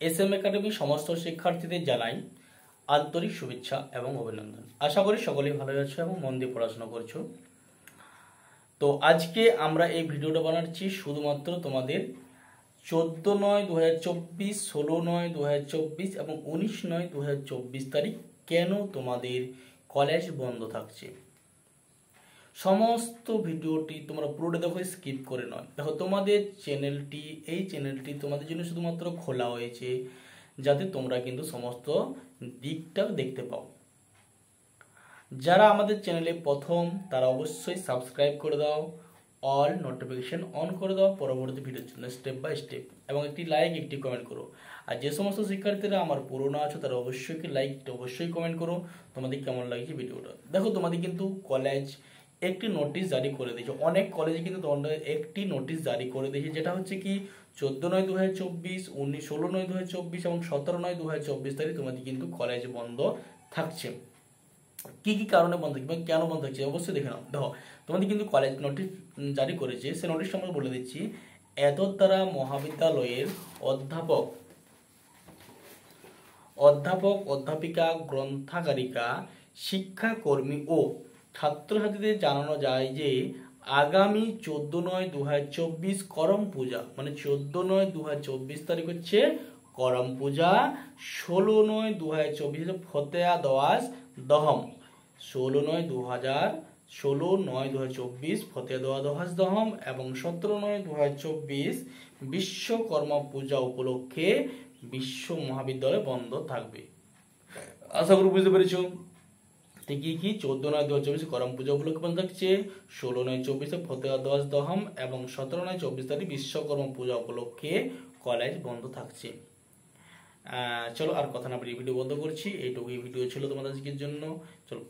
SM academy সমস্ত শিক্ষার্থীদের জানাই আন্তরিক শুভেচ্ছা এবং অভিনন্দন। আশা করি সকলেই ভালো আছো এবং মন দিয়ে পড়াশোনা করছো। তো আজকে আমরা এই ভিডিওটা বানাচ্ছি শুধুমাত্র তোমাদের 14/9/2024, 16/9/2024 এবং 19/9/2024 তারিখ কেন তোমাদের কলেজ বন্ধ থাকছে। সমস্ত ভিডিওটি তোমরা পুরোটা দেখো, স্কিপ করে নয়। দেখো, তোমাদের এই চ্যানেলটি তোমাদের জন্য শুধুমাত্র খোলা হয়েছে যাতে তোমরা কিন্তু সমস্ত দিকটা দেখতে পাও। যারা আমাদের চ্যানেলে প্রথম তারা অবশ্যই সাবস্ক্রাইব করে দাও, অল নোটিফিকেশন অন করে দাও পরবর্তী ভিডিওর জন্য স্টেপ বাই স্টেপ, এবং একটি লাইক একটি কমেন্ট করো। আর যে সমস্ত শিক্ষার্থীরা আমার পুরনো আছো তারা অবশ্যই অবশ্যই কমেন্ট করো তোমাদের কেমন লাগছে ভিডিওটা। দেখো, তোমাদের কিন্তু কলেজ একটি নোটিশ জারি করে দিয়েছে। অনেক কলেজে কিন্তু তোমাদের একটি নোটিশ জারি করে দিয়েছে, যেটা হচ্ছে কি 14/9/2024, 16/9/2024 এবং 17/9/2024 তারিখ তোমাদের কিন্তু কলেজ বন্ধ থাকছে। কি কি কারণে বন্ধ থাকবে, কেন বন্ধ থাকছে অবশ্যই দেখে নাও। দেখো, তোমাদের কিন্তু কলেজ নোটিশ জারি করেছে, সে নোটিশটা আমরা বলে দিচ্ছি। এতদ্বারা মহাবিদ্যালয়ের অধ্যাপিকা, গ্রন্থাগারিকা, শিক্ষাকর্মী ও ছাত্রছাত্রীদের জানানো যায় যে আগামী 14/9/2024 করম পূজা, মানে 14/9/2024 তারিখ হচ্ছে করম পূজা, 16/9/2024 ফতেয়া দওয়াজ দহম, 16/9/2024 ফতেয়া দওয়াজ দহম এবং 17/9/2024 বিশ্বকর্মা পূজা উপলক্ষে বিশ্ব মহাবিদ্যালয় বন্ধ থাকবে। আশা করি বুঝতে পেরেছো। কি 14/9/2024 করম পূজা উপলক্ষে বন্ধ থাকছে, 16/9/24 ফতেয়া দওয়াজ দহম এবং 17/9/24 তারিখ বিশ্বকর্মা পূজা উপলক্ষে কলেজ বন্ধ থাকছে। চলো আর কথা না বলে ভিডিও বন্ধ করছি। এইটুকুই ভিডিও ছিল তোমাদের আজকের জন্য। চলো।